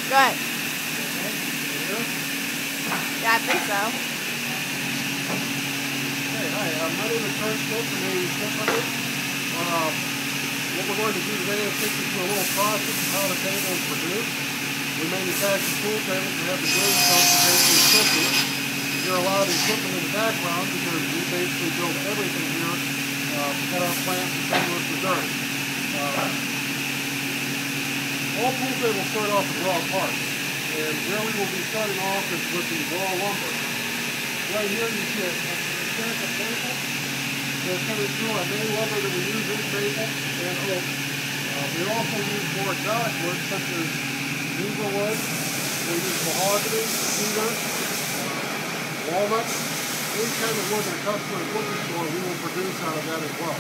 Go ahead. Yeah, I think so. Hey, hi. My name is Ae1 from Ae1. What we're going to do today is take you through a little process of how the table is produced. We manufacture pool tables to have the glue concentration quickly. You're allowed equipment in the background because we basically build everything here at our plant in St. Louis, Missouri. All pool tables start off with raw parts, and where we will be starting off is with the raw lumber. Right here you see a stack of maple. They're coming through our main lumber that we use is maple and oak. We also use more exotic wood such as beaver wood. We use mahogany, cedar, walnut. Any kind of wood that a customer is looking for, we will produce out of that as well.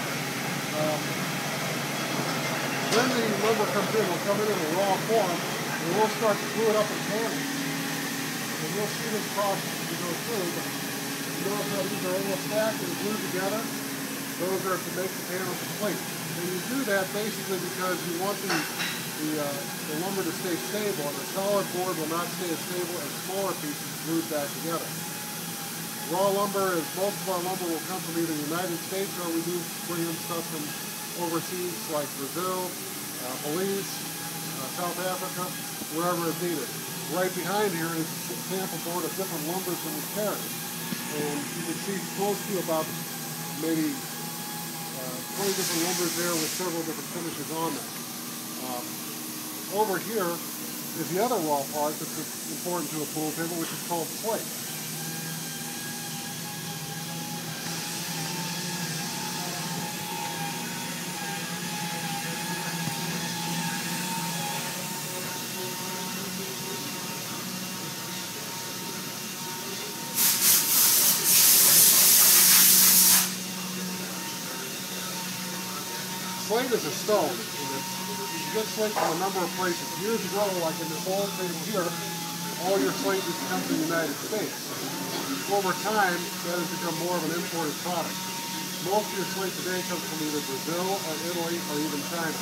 When the lumber comes in, it'll come in a raw form, and we'll start to glue it up in canning. And you'll see this process as we go through. But you notice how these are almost stacked and glued together. Those are to make the panel complete. And you do that basically because you want the lumber to stay stable, and the solid board will not stay as stable as smaller pieces glued back together. Raw lumber, as most of our lumber will come from either the United States or we do bring in stuff from overseas like Brazil, Belize, South Africa, wherever is needed. Right behind here is a sample board of different lumbers that we carry. And you can see close to about maybe 20 different lumbers there with several different finishes on them. Over here is the other raw part that's important to a pool table, which is called slate. Slate is a stone, and you get slate from a number of places. Years ago, like in this old table here, all your slate used to come from the United States. Over time, that has become more of an imported product. Most of your slate today comes from either Brazil or Italy or even China.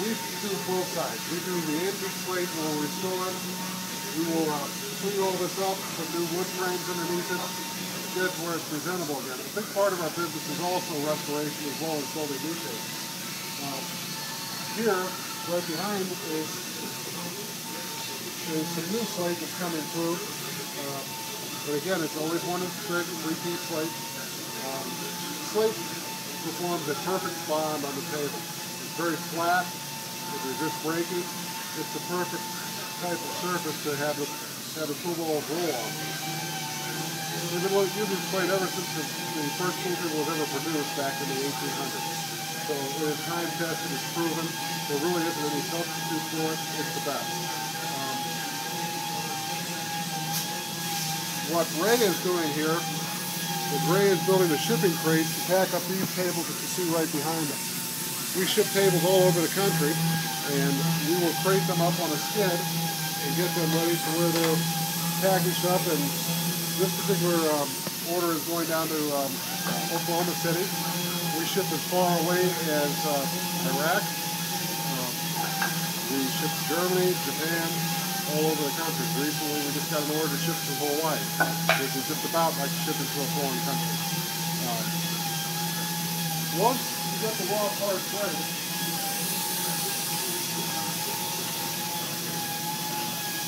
We do both sides. We do the antique slate where we restore it. We will clean all this up, put new wood frames underneath it, get it to where it's presentable again. A big part of our business is also restoration as well as building new tables. Here, right behind, is some new slate that's coming through. But again, it's always 1 inch thick, repeat slate. Slate performs a perfect bond on the table. It's very flat, it resists breaking. It's the perfect type of surface to have a pool ball roll on. We've been using slate ever since the first pool table was ever produced back in the 1800s. So it is time tested, it's proven. There really isn't any substitute for it. It's the best. What Ray is doing here is Ray is building the shipping crates to pack up these tables that you see right behind us. We ship tables all over the country, and we will crate them up on a skid and get them ready for where they're packaged up. And this particular order is going down to Oklahoma City. We ship as far away as Iraq. We ship to Germany, Japan, all over the country. Recently we just got an order to ship to Hawaii, which is just about like shipping to a foreign country. Once you get the raw parts ready,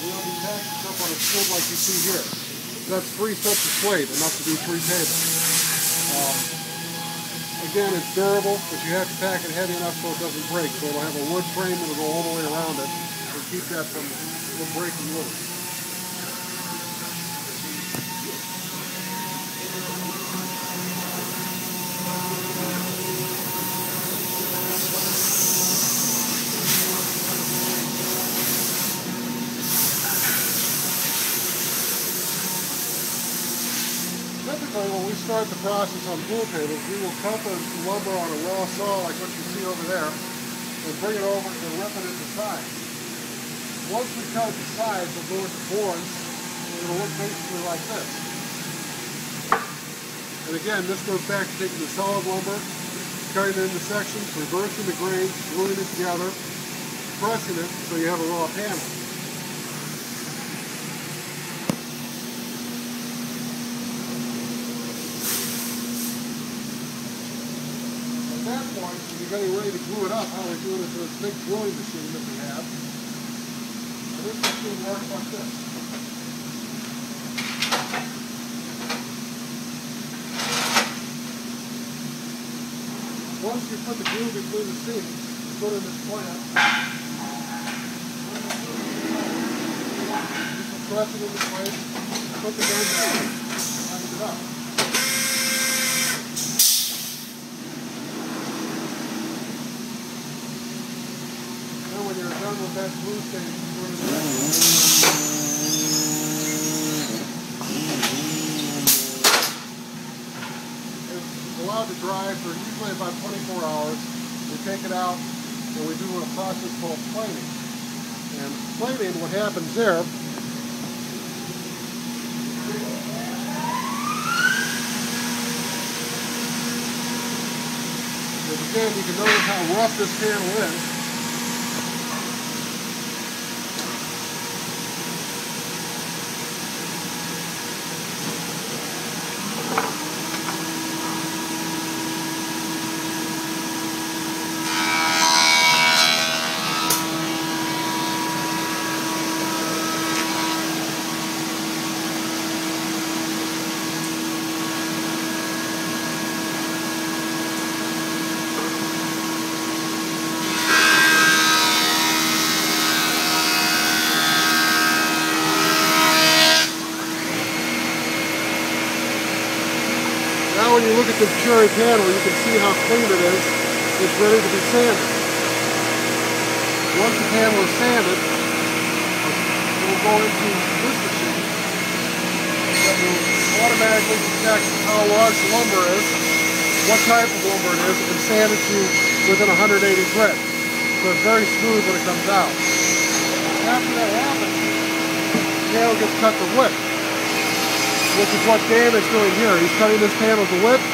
we'll be packaged up on a skid like you see here. That's 3 sets of slate, enough to do 3 tables. Again, it's durable, but you have to pack it heavy enough so it doesn't break. So it'll have a wood frame that'll go all the way around it and keep that from breaking loose. Typically, when we start the process on pool tables, we will cut the lumber on a raw saw like what you see over there and bring it over and rip it into size. Once we cut the sides, we'll go into boards, and it'll look basically like this. And again, this goes back to taking the solid lumber, cutting it into sections, reversing the grains, gluing it together, pressing it so you have a raw panel. At that point, when you're getting ready to glue it up, how we do it is this big gluing machine that we have. And this machine works like this. Once you put the glue between the seams, you put in this plant. You can press it into place, put the gun down, and tighten it up. Then when you're done with that glue stage, you put it in. Allowed to dry for usually about 24 hours. We take it out and we do a process called planing. And planing, what happens there, is again, you can notice how rough this panel is. Now when you look at this cherry panel, you can see how clean it is. It's ready to be sanded. Once the panel is sanded, it will go into this machine that will automatically detect how large the lumber is, what type of lumber it is, and sand it to within 180 grit. So it's very smooth when it comes out. After that happens, the panel gets cut to width, which is what Dan is doing here. He's cutting this panel to width